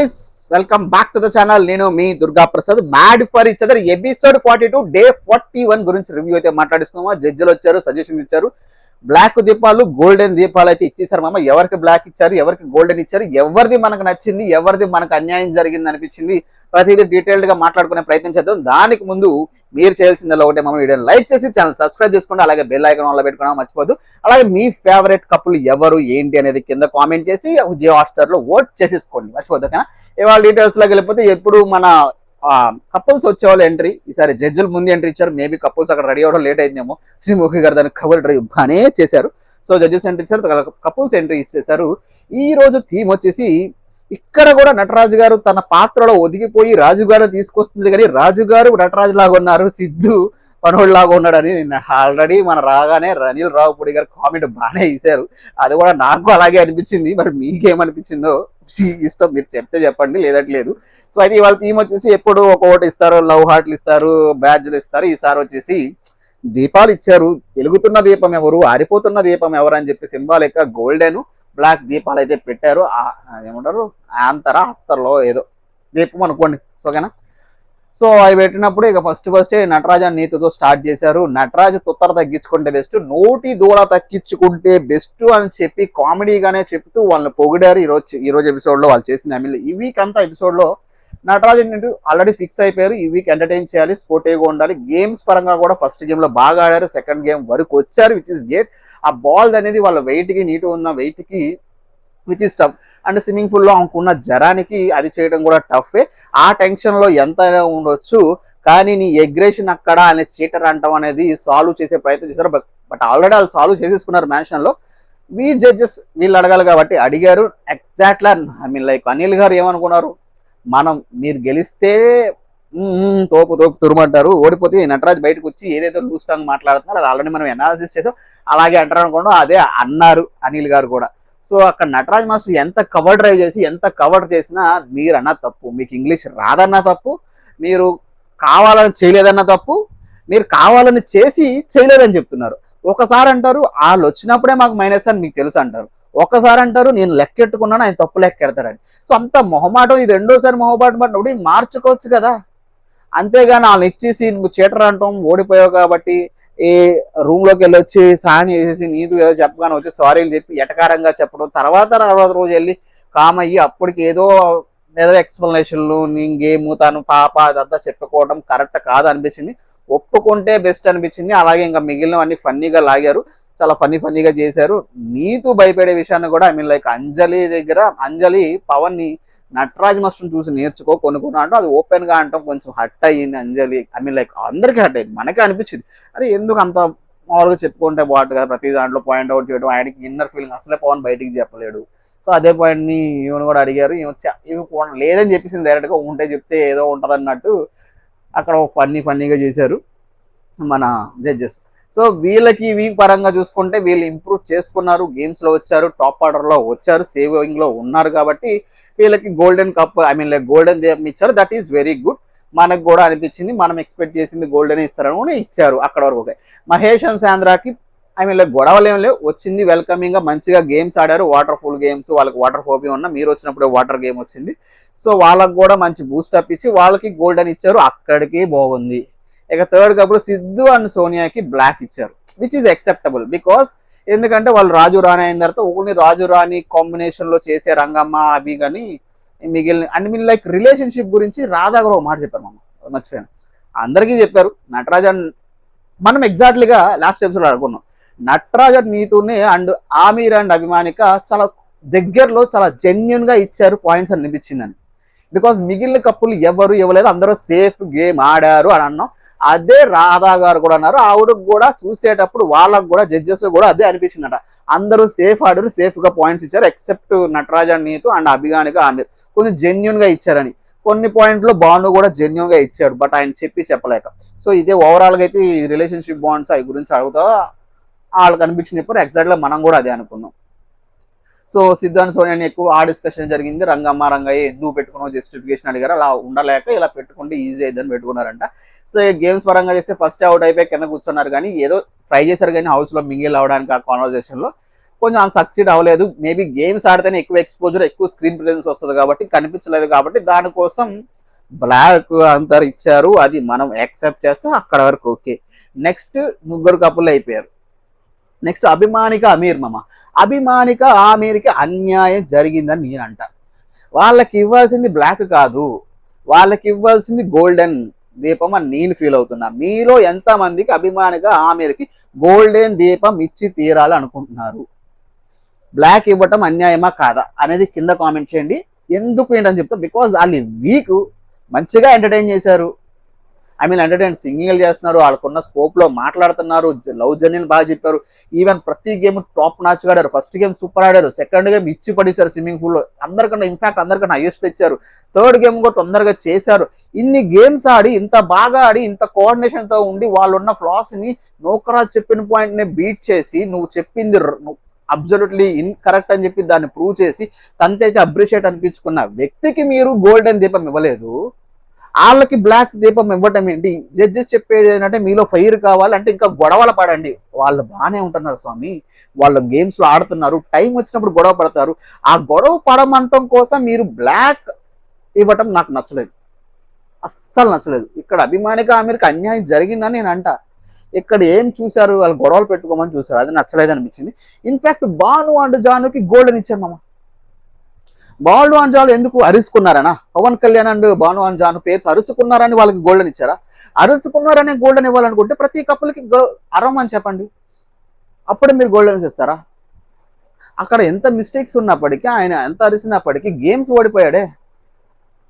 Guys, welcome back to the channel. నేను మీ Durga Prasad. Mad for Each Other episode 42 day 41 గురించి review అయితే మాట్లాడుకున్నామా. జడ్జిలు వచ్చారు, సజెషన్ ఇచ్చారు. బ్లాక్ దీపాలు, గోల్డెన్ దీపాలు అయితే ఇచ్చేసారు మామ. ఎవరికి బ్లాక్ ఇచ్చారు, ఎవరికి గోల్డెన్ ఇచ్చారు, ఎవరిది మనకు నచ్చింది, ఎవరిది మనకు అన్యాయం జరిగింది అనిపించింది, ప్రతిదీ డీటెయిల్డ్ గా మాట్లాడుకునే ప్రయత్నం చేద్దాం. దానికి ముందు మీరు చేయాల్సిందల్లా ఒకటే మామ, వీడియోని లైక్ చేసి ఛానల్ సబ్స్క్రైబ్ చేసుకోండి. అలాగే బెల్ ఐకాన్ ఆన్లో పెట్టుకోవడం మర్చిపోద్దు. అలాగే మీ ఫేవరెట్ కపుల్ ఎవరు ఏంటి అనేది కింద కామెంట్ చేసి జియో హాట్‌స్టార్ లో ఓట్ చేసేసుకోండి, మర్చిపోద్దు. ఓకేనా? ఇవాళ డీటెయిల్స్ లోకి వెళ్ళిపోతే, ఎప్పుడు మన కపుల్స్ వచ్చేవాళ్ళు ఎంట్రీ, ఈసారి జడ్జిలు ముందు ఎంట్రీ ఇచ్చారు. మేబీ కపుల్స్ అక్కడ రెడీ అవ్వడం లేట్ అయిందేమో. శ్రీముఖి గారు దానికి కవర్ డ్రైవ్ బాగానే చేశారు. సో జడ్జెస్ ఎంట్రీ ఇచ్చారు, కపుల్స్ ఎంట్రీ ఇచ్చేసారు. ఈ రోజు థీమ్ వచ్చేసి, ఇక్కడ కూడా నటరాజు గారు తన పాత్రలో ఒదిగిపోయి రాజుగారు తీసుకొస్తుంది, కానీ రాజుగారు నటరాజు లాగా ఉన్నారు, సిద్ధు పనోడు లాగా ఉన్నాడని ఆల్రెడీ మన రాగానే రనిల్ రావుపూడి గారు కామెంట్ బాగానే ఇచ్చారు. అది కూడా నాకు అలాగే అనిపించింది. మరి మీకేమనిపించిందో ఇష్టం, మీరు చెప్తే చెప్పండి, లేదట్లేదు. సో అయితే ఇవాళ థీమ్ వచ్చేసి, ఎప్పుడు ఒక్కొక్కటి ఇస్తారు, లవ్ హార్ట్లు ఇస్తారు, బ్యాడ్జ్లు ఇస్తారు. ఈసారి వచ్చేసి దీపాలు ఇచ్చారు. వెలుగుతున్న దీపం ఎవరు, ఆరిపోతున్న దీపం ఎవరు అని చెప్పి సింబాలిక్ గా గోల్డెన్ బ్లాక్ దీపాలు అయితే పెట్టారు. ఏమంటారు, ఆంతర హత్తర్లో ఏదో దీపం అనుకోండి. ఓకేనా? సో అవి పెట్టినప్పుడు ఇక ఫస్ట్ నటరాజు నీతితో స్టార్ట్ చేశారు. నటరాజు తుత్తర తగ్గించుకుంటే బెస్ట్, నోటి దూల తగ్గించుకుంటే బెస్ట్ అని చెప్పి కామెడీగానే చెప్తూ వాళ్ళని పొగిడారు. ఈరోజు ఎపిసోడ్ లో వాళ్ళు చేసింది. ఐ మీన్ ఈ వీక్ అంతా ఎపిసోడ్ లో నటరాజు ఆల్రెడీ ఫిక్స్ అయిపోయారు. ఈ వీక్ ఎంటర్టైన్ చేయాలి, స్పోర్టివ్గా ఉండాలి. గేమ్స్ పరంగా కూడా ఫస్ట్ గేమ్ లో బాగా ఆడారు, సెకండ్ గేమ్ వరకు వచ్చారు, విచ్ ఇస్ గేట్. ఆ బాల్ అనేది వాళ్ళ వెయిట్ కి, నీటు ఉన్న వెయిట్ కి, which is tough. And swimming పూల్లో ఆమెకున్న జ్వరానికి అది చేయడం కూడా టఫే. ఆ టెన్షన్ లో ఎంత ఉండొచ్చు, కానీ నీ ఎగ్రేషన్ అక్కడ అనే చీటర్ అంటాం అనేది సాల్వ్ చేసే ప్రయత్నం చేశారు. బట్ ఆల్రెడీ వాళ్ళు సాల్వ్ చేసేసుకున్నారు మ్యాన్షన్ లో. వీ జడ్జెస్ వీళ్ళు అడగాలి కాబట్టి అడిగారు. ఎగ్జాక్ట్లా ఐ మీన్ లైక్ అనిల్ గారు ఏమనుకున్నారు, మీరు గెలిస్తే తోపు తురుమంటారు, ఓడిపోతే నటరాజ్ బయటకు వచ్చి ఏదైతే లూజ్ టాంగ్ మాట్లాడుతున్నారు అది ఆల్రెడీ మనం అనాలిసిస్ చేసాం, అలాగే అంటారు అనుకోండి. అదే అన్నారు అనిల్ గారు కూడా. సో అక్కడ నటరాజ్ మాస్టర్ ఎంత కవర్ డ్రైవ్ చేసి ఎంత కవర్ చేసినా మీరు అన్న తప్పు, మీకు ఇంగ్లీష్ రాదన్న తప్పు, మీరు కావాలని చేయలేదన్న తప్పు, మీరు కావాలని చేసి చేయలేదని చెప్తున్నారు. ఒకసారి అంటారు వాళ్ళు వచ్చినప్పుడే మాకు మైనస్ అని మీకు తెలుసు అంటారు, ఒక్కసారి అంటారు నేను లెక్కెట్టుకున్నాను ఆయన తప్పు లెక్కెడతాడని. సో అంత మొహమాటం, ఇది రెండోసారి మొహమాటం పడినప్పుడు మార్చుకోవచ్చు కదా. అంతేగాని వాళ్ళని ఇచ్చేసి నువ్వు చీటర్ అంటాం, ఓడిపోయావు కాబట్టి ఈ రూమ్ లోకి వెళ్ళొచ్చి సాని వేసేసి నీదు ఏదో చెప్పగానే వచ్చి సారీలు చెప్పి ఎటకారంగా చెప్పడం, తర్వాత రోజు వెళ్ళి కామ్ అయ్యి అప్పటికి ఏదో ఎక్స్ప్లెనేషన్లు, నీ గేమ్ తను పాప అదంతా చెప్పుకోవడం కరెక్ట్ కాదు అనిపించింది. ఒప్పుకుంటే బెస్ట్ అనిపించింది. అలాగే ఇంకా మిగిలినవన్నీ ఫన్నీగా లాగారు, చాలా ఫన్నీగా చేశారు. నీతు భయపడే విషయాన్ని కూడా ఐ మీన్ లైక్ అంజలి పవన్ ని నటరాజ్ మాస్టర్ చూసి నేర్చుకో, కొన్ని అంటే అది ఓపెన్ గా అంటాం కొంచెం హట్ అయ్యింది అంజలి. ఐ మీన్ లైక్ అందరికీ హట్ అయ్యింది, మనకే అనిపించింది అరే ఎందుకు అంత మామూలుగా చెప్పుకుంటే బాగుంటుంది కదా, ప్రతి దాంట్లో పాయింట్ అవుట్ చేయడం. ఆయనకి ఇన్నర్ ఫీలింగ్ అసలే పవన్ బయటికి చెప్పలేడు. సో అదే పాయింట్ ని ఈవెన్ కూడా అడిగారు, ఇవి లేదని చెప్పేసింది డైరెక్ట్ గా, ఉంటే చెప్తే ఏదో ఉంటది అన్నట్టు అక్కడ ఫన్నీగా చేశారు మన జడ్జెస్. సో వీళ్ళకి వీక్ పరంగా చూసుకుంటే వీళ్ళు ఇంప్రూవ్ చేసుకున్నారు, గేమ్స్ లో వచ్చారు, టాప్ ఆర్డర్ లో వచ్చారు, సేవింగ్ లో ఉన్నారు కాబట్టి వీళ్ళకి golden cup I mean like golden దీపం ఇచ్చారు. That is very good. మనకు కూడా అనిపించింది, మనం ఎక్స్పెక్ట్ చేసింది గోల్డెన్ ఇస్తారని కూడా ఇచ్చారు. అక్కడ వరకు ఓకే. మహేష్ అండ్ సాంద్రాకి ఐ మీన్ లైక్ గొడవలు ఏం లేవు, వచ్చింది వెల్కమింగ్ గా మంచిగా గేమ్స్ ఆడారు. వాటర్ ఫుల్ గేమ్స్, వాళ్ళకి వాటర్ ఫోబియా ఉన్న, మీరు వచ్చినప్పుడు వాటర్ గేమ్ వచ్చింది. సో వాళ్ళకి కూడా మంచి బూస్ట్ అప్ ఇచ్చి వాళ్ళకి గోల్డెన్ ఇచ్చారు, అక్కడికి బాగుంది. ఇక థర్డ్ కప్పుడు సిద్ధు అండ్ సోనియాకి బ్లాక్ ఇచ్చారు, విచ్ ఈస్ యాక్సెప్టబుల్. బికాస్ ఎందుకంటే వాళ్ళు రాజు రాణి అయిన తర్వాత ఓన్లీ రాజు రాణి కాంబినేషన్ లో చేసే రంగమ్మ అవి కానీ మిగిలిన అండ్ మీన్ లైక్ రిలేషన్షిప్ గురించి రాధా గారు ఒక మాట చెప్పారు, మర్చిపోయాను. అందరికీ చెప్పారు నటరాజ్ అండ్ మనం ఎగ్జాక్ట్లీగా లాస్ట్ ఎపిసోడ్ అనుకున్నాం, నటరాజ్ అండ్ నీతూనే అండ్ ఆమీర్ అండ్ అభిమానిక చాలా దగ్గరలో చాలా జెన్యున్ గా ఇచ్చారు పాయింట్స్ అని అనిపించిందని. బికాస్ మిగిలిన కప్పులు ఎవరు ఇవ్వలేదు, అందరూ సేఫ్ గేమ్ ఆడారు అని అన్నాం. అదే రాధా గారు కూడా అన్నారు. ఆవిడకు కూడా చూసేటప్పుడు వాళ్ళకు కూడా జడ్జెస్ కూడా అదే అనిపించిందట, అందరూ సేఫ్ ఆడారు, సేఫ్ గా పాయింట్స్ ఇచ్చారు, except Nataraj and Neetu and అభిగానిక ఆమీర్ కొంచెం జెన్యున్ గా ఇచ్చారని. కొన్ని పాయింట్లు బాండ్ కూడా జెన్యున్ గా ఇచ్చారు, బట్ ఆయన చెప్పలేక. సో ఇదే ఓవరాల్ గా అయితే ఈ రిలేషన్షిప్ బాండ్స్ అవి గురించి అడుగుతా వాళ్ళకి అనిపించింది. ఇప్పుడు ఎగ్జాక్ట్ గా మనం కూడా అదే అనుకున్నాం. సో సిద్ధాంత్ సోనియాని ఎక్కువ ఆ డిస్కషన్ జరిగింది. రంగమ్మ రంగయ్య ఎందుకు పెట్టుకున్నావు జస్టిఫికేషన్ అడిగారు, అలా ఉండలేక ఇలా పెట్టుకుంటే ఈజీ అయిద్దని పెట్టుకున్నారంట. సో గేమ్స్ పరంగా చేస్తే ఫస్ట్ అవుట్ అయిపోయి కింద కూర్చున్నారు, కానీ ఏదో ట్రై చేశారు, కానీ హౌస్ లో మింగిల్ అవడానికి ఆ కాన్వర్జేషన్ లో కొంచెం అంత సక్సీడ్ అవ్వలేదు. మేబీ గేమ్స్ ఆడితేనే ఎక్కువ ఎక్స్పోజర్, ఎక్కువ స్క్రీన్ ప్రెజెన్స్ వస్తుంది కాబట్టి కనిపించలేదు, కాబట్టి దానికోసం బ్లాక్ అంతర్ ఇచ్చారు. అది మనం యాక్సెప్ట్ చేస్తే అక్కడ వరకు ఓకే. నెక్స్ట్ ముగ్గురు కపుల్ అయిపోయారు. నెక్స్ట్ అభిమానిక అమీర్ మామ. అభిమానిక ఆమీర్కి అన్యాయం జరిగిందని నేను అంట. వాళ్ళకి ఇవ్వాల్సింది బ్లాక్ కాదు, వాళ్ళకి ఇవ్వాల్సింది గోల్డెన్ దీపం అని నేను ఫీల్ అవుతున్నా. మీలో ఎంతమందికి అభిమానిగా ఆమెకి గోల్డెన్ దీపం ఇచ్చి తీరాలి అనుకుంటున్నారు? బ్లాక్ ఇవ్వటం అన్యాయమా కాదా అనేది కింద కామెంట్ చేయండి. ఎందుకు ఏంటని చెప్తా, బికాజ్ వాళ్ళు వీక్ మంచిగా ఎంటర్టైన్ చేశారు. ఎంటర్టైన్ సింగింగ్ చేస్తున్నారు, వాళ్ళకున్న స్కోప్ లో మాట్లాడుతున్నారు, లవ్ జర్నీలు బాగా చెప్పారు. ఈవెన్ ప్రతి గేమ్ టాప్ నాచ్గా ఆడారు. ఫస్ట్ గేమ్ సూపర్ ఆడారు, సెకండ్ గేమ్ ఇచ్చి పడేశారు స్విమ్మింగ్ పూల్ లో, అందరికన్నా ఇన్ఫాక్ట్ అందరికన్నా హైయెస్ట్ తెచ్చారు. థర్డ్ గేమ్ కూడా తొందరగా చేశారు. ఇన్ని గేమ్స్ ఆడి ఇంత బాగా ఆడి ఇంత కోఆర్డినేషన్ తో ఉండి వాళ్ళు ఉన్న ఫ్లాస్ ని నోకరాజ్ చెప్పిన పాయింట్ ని బీట్ చేసి నువ్వు చెప్పింది అబ్సల్యూట్లీ ఇన్కరెక్ట్ అని చెప్పి దాన్ని ప్రూవ్ చేసి తనకైతే అప్రిషియేట్ అనిపించుకున్న వ్యక్తికి మీరు గోల్డెన్ దీపం ఇవ్వలేదు, వాళ్ళకి బ్లాక్ దీపం ఇవ్వటం ఏంటి? జడ్జెస్ చెప్పేది ఏంటంటే మీలో ఫైర్ కావాలంటే ఇంకా గొడవలు పడండి. వాళ్ళు బాగానే ఉంటున్నారు స్వామి, వాళ్ళ గేమ్స్ లో ఆడుతున్నారు, టైం వచ్చినప్పుడు గొడవ పడతారు. ఆ గొడవ పడమంటం కోసం మీరు బ్లాక్ ఇవ్వటం నాకు నచ్చలేదు, అస్సలు నచ్చలేదు. ఇక్కడ అభిమానిగా ఆమెకి అన్యాయం జరిగిందని నేను అంట. ఇక్కడ ఏం చూశారు, వాళ్ళు గొడవలు పెట్టుకోమని చూశారు, అది నచ్చలేదు అనిపించింది. ఇన్ఫాక్ట్ భాను అండ్ జానుకి గోల్డెన్ ఇచ్చారు మామ. భాను అండ్ జాను ఎందుకు అరుచుకున్నారనా? Pawan Kalyan and Bhanu and Jaanu pairs అరుచుకున్నారని వాళ్ళకి గోల్డెన్ ఇచ్చారా? అరుచుకున్నారనే గోల్డెన్ ఇవ్వాలనుకుంటే ప్రతి కప్పులకి అరవమని చెప్పండి, అప్పుడే మీరు గోల్డెన్స్ ఇస్తారా? అక్కడ ఎంత మిస్టేక్స్ ఉన్నప్పటికీ, ఆయన ఎంత అరిసినప్పటికీ గేమ్స్ ఓడిపోయాడే.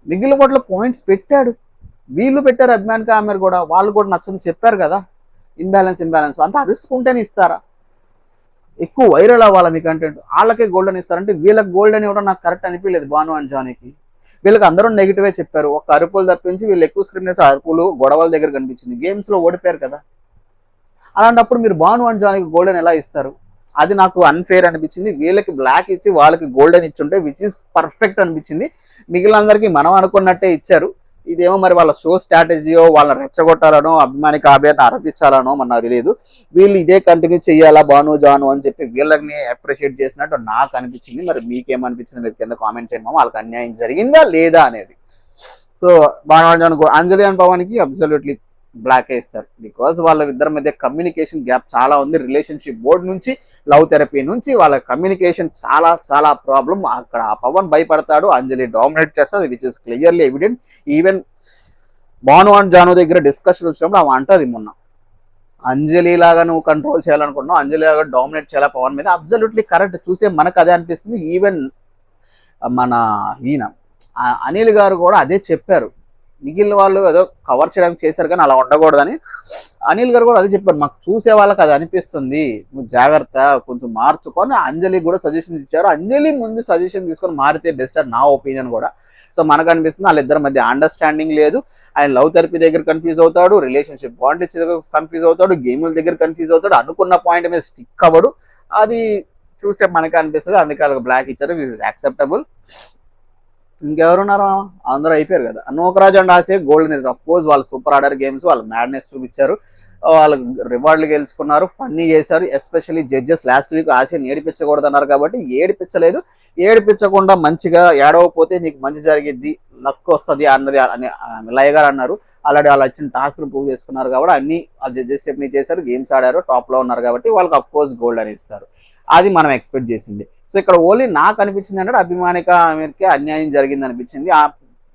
మిగిలిన వాటిలో పాయింట్స్ పెట్టాడు, వీళ్ళు పెట్టారు. అభిమానిక ఆమె కూడా, వాళ్ళు కూడా నచ్చని చెప్పారు కదా. ఇంబ్యాలెన్స్ అంతా అరుచుకుంటేనే ఇస్తారా? ఎక్కువ వైరల్ అవ్వాలి మీ కంటెంట్, వాళ్ళకే గోల్డెన్ ఇస్తారంటే వీళ్ళకి గోల్డెన్ ఇవ్వడం నాకు కరెక్ట్ అనిపించలేదు. భాను అండ్ జానీకి వీళ్ళకి అందరూ నెగిటివే చెప్పారు, ఒక అరుపులు తప్పించి వీళ్ళు ఎక్కువ స్క్రీన్ చేసే అరుపులు గొడవల దగ్గర కనిపించింది. గేమ్స్ లో ఓడిపోయారు కదా, అలాంటప్పుడు మీరు భాను అండ్ జానీకి గోల్డెన్ ఎలా ఇస్తారు? అది నాకు అన్ఫేర్ అనిపించింది. వీళ్ళకి బ్లాక్ ఇచ్చి వాళ్ళకి గోల్డెన్ ఇచ్చుంటే విచ్ ఇస్ పర్ఫెక్ట్ అనిపించింది. మిగిలినందరికీ మనం అనుకున్నట్టే ఇచ్చారు. ఇదేమో మరి వాళ్ళ షో స్ట్రాటజీయో, వాళ్ళని రెచ్చగొట్టాలనో, అభిమానికి ఆబేర్ని అరపించాలనో నాకు తెలియదు. వీళ్ళు ఇదే కంటిన్యూ చేయాలా భాను జాను అని చెప్పి వీళ్ళని అప్రిషియేట్ చేసినట్టు నాకు అనిపించింది. మరి మీకేమనిపించింది మీరు కింద కామెంట్ చేయండి. వాళ్ళకి అన్యాయం జరిగిందా లేదా అనేది. సో భాను జాను, అంజలి అండ్ పవన్కి అబ్సల్యూట్లీ బ్లాక్ ఇస్తారు. బికాజ్ వాళ్ళ ఇద్దరి మధ్య కమ్యూనికేషన్ గ్యాప్ చాలా ఉంది. రిలేషన్షిప్ బోర్డ్ నుంచి, లవ్ థెరపీ నుంచి వాళ్ళ కమ్యూనికేషన్ చాలా చాలా ప్రాబ్లం. అక్కడ పవన్ భయపడతాడు, అంజలి డామినేట్ చేస్తుంది, which is clearly evident. Even Bhanu and Jaanu దగ్గర డిస్కషన్ వచ్చినప్పుడు ఆమె అంటది, మొన్న అంజలి లాగా నువ్వు కంట్రోల్ చేయాలనుకుంటున్నావు, అంజలి లాగా డామినేట్ చేయాలా పవన్ మీద. అబ్సల్యూట్లీ కరెక్ట్, చూసే మనకు అదే అనిపిస్తుంది. ఈవెన్ మన ఈయన అనిల్ గారు కూడా అదే చెప్పారు. మిగిలిన వాళ్ళు ఏదో కవర్ చేయడానికి చేశారు కానీ అలా ఉండకూడదని అనిల్ గారు కూడా అదే చెప్పారు. మాకు చూసే వాళ్ళకి అది అనిపిస్తుంది, నువ్వు జాగ్రత్త, కొంచెం మార్చుకొని అంజలి కూడా సజెషన్స్ ఇచ్చారు. అంజలి ముందు సజెషన్ తీసుకొని మారితే బెస్ట్ అని నా ఒపీనియన్ కూడా. సో మనకు అనిపిస్తుంది వాళ్ళిద్దరి మధ్య అండర్స్టాండింగ్ లేదు. ఆయన లవ్ థెరపీ దగ్గర కన్ఫ్యూజ్ అవుతాడు, రిలేషన్షిప్ బాండేజ్ దగ్గర కన్ఫ్యూజ్ అవుతాడు, గేముల దగ్గర కన్ఫ్యూజ్ అవుతాడు, అనుకున్న పాయింట్ మీద స్టిక్ అవ్వడు. అది చూస్తే మనకి అనిపిస్తుంది. అందుకే వాళ్ళకి బ్లాక్ ఇచ్చారు, విచ్ ఇస్ యాక్సెప్టబుల్. ఇంకెవరున్నారు, అందరూ అయిపోయారు కదా. నోకరాజ్ అండ్ ఆసే గోల్డెన్ ఇస్. ఆఫ్ కోర్స్ వాళ్ళు సూపర్ ఆర్డర్ గేమ్స్, వాళ్ళు మ్యాడ్నెస్ చూపించారు, వాళ్ళకి రివార్డులు గెలుచుకున్నారు, ఫన్నీ చేశారు. ఎస్పెషల్లీ జడ్జెస్ లాస్ట్ వీక్ ఆశని ఏడిపించకూడదు అన్నారు కాబట్టి ఏడిపించలేదు. ఏడిపించకుండా మంచిగా ఏడవకపోతే నీకు మంచి జరిగిద్ది, లక్ వస్తుంది అన్నది అని లయ గారు అన్నారు. ఆల్రెడీ వాళ్ళు వచ్చిన టాస్క్లు ప్రూవ్ చేసుకున్నారు కాబట్టి అన్ని ఆ జడ్జెస్ చెప్పి చేశారు, గేమ్స్ ఆడారు, టాప్ లో ఉన్నారు కాబట్టి వాళ్ళకి అఫ్ కోర్స్ గోల్డ్ అని ఇస్తారు. అది మనం ఎక్స్పెక్ట్ చేసింది. సో ఇక్కడ ఓన్లీ నాకు అనిపించింది అంటే అభిమానిక ఆమెకి అన్యాయం జరిగింది అనిపించింది. ఆ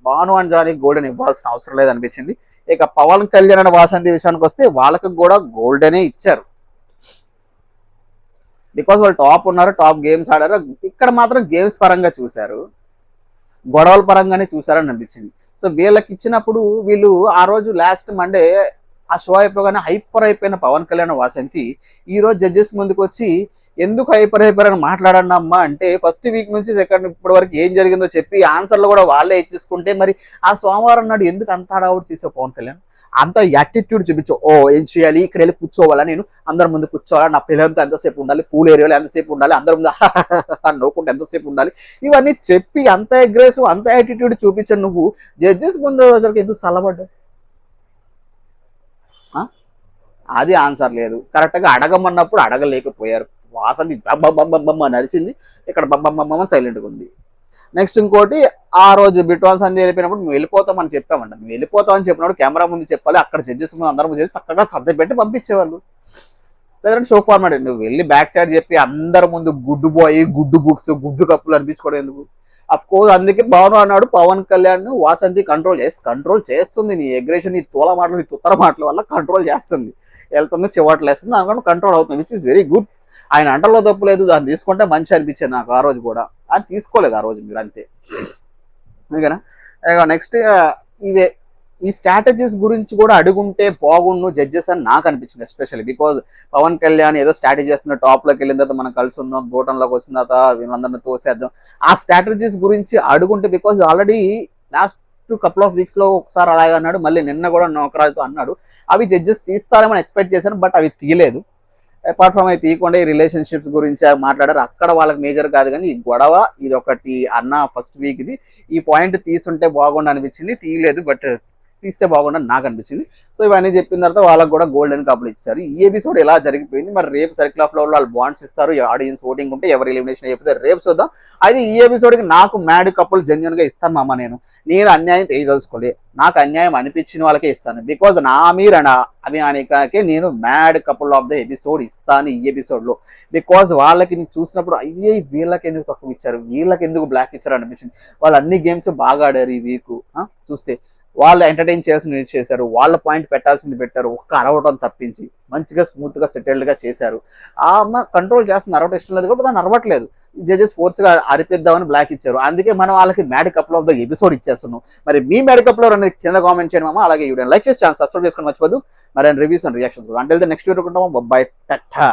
భాను అండ్ జానీకి గోల్డెన్ ఇవ్వాల్సిన అవసరం లేదనిపించింది. ఇక పవన్ కళ్యాణ్ అండ్ వాసంతి విషయానికి వస్తే వాళ్ళకి కూడా గోల్డెనే ఇచ్చారు. బికాస్ వాళ్ళు టాప్ ఉన్నారు, టాప్ గేమ్స్ ఆడారు. ఇక్కడ మాత్రం గేమ్స్ పరంగా చూశారు, గొడవల పరంగానే చూసారని అనిపించింది. సో వీళ్ళకి ఇచ్చినప్పుడు వీళ్ళు ఆ రోజు లాస్ట్ మండే ఆ షో అయిపోగానే హైపర్ అయిపోయిన పవన్ కళ్యాణ్ వాసంతి ఈ రోజు జడ్జెస్ ముందుకు వచ్చి ఎందుకు హైపర్ అని మాట్లాడండి అమ్మా అంటే, ఫస్ట్ వీక్ నుంచి సెకండ్ ఇప్పటి వరకు ఏం జరిగిందో చెప్పి ఆన్సర్లు కూడా వాళ్ళే ఇచ్చేసుకుంటే మరి ఆ సోమవారం నాడు ఎందుకు అంత హడావుడి చేసావు పవన్ కళ్యాణ్? అంత యాటిట్యూడ్ చూపించు. ఓ ఏం చేయాలి, ఇక్కడ వెళ్ళి కూర్చోవాలా, నేను అందరి ముందు కూర్చోవాలా, నా పిల్లలతో ఎంతసేపు ఉండాలి, పూల్ ఏరియాలో ఎంతసేపు ఉండాలి, అందరి ముందు నవ్వుకుంటే ఎంతసేపు ఉండాలి, ఇవన్నీ చెప్పి అంత అగ్రెసివ్ అంత యాటిట్యూడ్ చూపించాను. నువ్వు జడ్జెస్ ముందు అసలు ఎందుకు చల్లబడ్డావు? అది ఆన్సర్ లేదు. కరెక్ట్గా అడగమన్నప్పుడు అడగలేకపోయారు. వాసంతి బమ్మ నడిచింది, ఇక్కడ బమ్మ సైలెంట్గా ఉంది. నెక్స్ట్ ఇంకోటి, ఆ రోజు బిట్వాల్ సంధి వెళ్ళిపోయినప్పుడు మేము వెళ్ళిపోతామని చెప్పామంట. మేము వెళ్ళిపోతామని చెప్పినప్పుడు కెమెరా ముందు చెప్పాలి, అక్కడ జడ్జెస్ ముందు అందరం ముందు చక్కగా సర్ది పెట్టి పంపించేవాళ్ళు. లేదంటే షో ఫార్మాట్, నువ్వు వెళ్ళి బ్యాక్ సైడ్ చెప్పి అందరి ముందు గుడ్డు బాయ్, గుడ్డు బుక్స్, గుడ్డు కప్పులు అనిపించుకోవడం ఎందుకు? అఫ్ కోర్స్ అందుకే పవన్ అన్నాడు, పవన్ కళ్యాణ్ వాసంతి కంట్రోల్ చేస్తుంది. నీ అగ్రెషన్, నీ తోల మాటలు, నీ తుత్తర మాటల వల్ల కంట్రోల్ చేస్తుంది, వెళ్తుంది, చివాట్లు వేస్తుంది, దానికన్నా కంట్రోల్ అవుతుంది, విచ్ ఇస్ వెరీ గుడ్. ఆయన అంటలో తప్పు లేదు, దాన్ని తీసుకుంటే మంచి అనిపించేది నాకు ఆ రోజు కూడా. అది తీసుకోలేదు ఆ రోజు మీరు, అంతే. ఓకేనా? నెక్స్ట్ ఇవే ఈ స్ట్రాటజీస్ గురించి కూడా అడుగుంటే బాగుండు జడ్జెస్ అని నాకు అనిపించింది, ఎస్పెషల్లీ బికాజ్ పవన్ కళ్యాణ్ ఏదో స్ట్రాటజీ చేస్తున్న, టాప్లోకి వెళ్ళిన తర్వాత మనం కలిసి ఉందాం, బోటంలోకి వచ్చిన తర్వాత వీళ్ళందరినీ తోసేద్దాం, ఆ స్ట్రాటజీస్ గురించి అడుగుంటే. Because already last couple of వీక్స్లో ఒకసారి అలాగే అన్నాడు, మళ్ళీ నిన్న కూడా నోకరాజుతో అన్నాడు. అవి జడ్జెస్ తీస్తారేమని ఎక్స్పెక్ట్ చేశాను, బట్ అవి తీయలేదు. అపార్ట్ ఫ్రమ్ అవి తీయకుండా ఈ రిలేషన్షిప్స్ గురించి మాట్లాడారు, అక్కడ వాళ్ళకి మేజర్ కాదు. కానీ ఈ గొడవ ఇది ఒకటి అన్న ఫస్ట్ వీక్ ఇది, ఈ పాయింట్ తీసుంటే బాగుండు అనిపించింది, తీయలేదు, బట్ తీస్తే బాగుండని నాకు అనిపించింది. సో ఇవన్నీ చెప్పిన తర్వాత వాళ్ళకి కూడా గోల్డెన్ కప్లు ఇచ్చారు. ఈ ఎపిసోడ్ ఎలా జరిగిపోయింది, మరి రేపు సర్కిల్ ఆఫ్ లవ్ వాళ్ళు బాండ్స్ ఇస్తారు, ఆడియన్స్ ఓటింగ్ ఉంటే ఎవరు ఎలిమినేషన్ అయిపోతే రేపు చూద్దాం. అయితే ఈ ఎపిసోడ్కి నాకు మ్యాడ్ కప్పులు జెన్యున్గా ఇస్తాను మామ. నేను అన్యాయం తెలియదలుచుకోలే, నాకు అన్యాయం అనిపించిన వాళ్ళకే ఇస్తాను. బికాజ్ నా మీరు అభిమానికకే నేను mad couple of the episode ఇస్తాను ఈ ఎపిసోడ్లో. బికాజ్ వాళ్ళకి నేను చూసినప్పుడు అయ్యే వీళ్ళకి ఎందుకు తక్కువ ఇచ్చారు, వీళ్ళకి ఎందుకు బ్లాక్ ఇచ్చారు అనిపించింది. వాళ్ళు అన్ని గేమ్స్ బాగా ఆడారు ఈ వీక్ చూస్తే. వాళ్ళు ఎంటర్టైన్ చేయాల్సింది చేశారు, వాళ్ళ పాయింట్ పెట్టాల్సింది పెట్టారు, ఒక్క అరవటం తప్పించి మంచిగా స్మూత్గా సెటిల్డ్గా చేశారు. ఆ అమ్మ కంట్రోల్ చేస్తుంది, అరవటం ఇష్టం లేదు కాబట్టి దాన్ని అరవట్లేదు. జడ్జెస్ ఫోర్స్గా అరిపిద్దామని బ్లాక్ ఇచ్చారు, అందుకే మనం వాళ్ళకి mad couple of the episode ఇచ్చేస్తున్నాం. మరి మీ మ్యాడ్ కపుల్ అనేది కింద కామెంట్ చేయడం అమ్మా. అలాగే వీడియో లైక్ చేసి ఛానల్ సబ్స్క్రైబ్ చేసుకొని మర్చిపోదు. మరి రివ్యూస్ అండ్ రియాక్షన్స్. అంటే నెక్స్ట్ వీడియో ఉంటాము. బై, టాటా.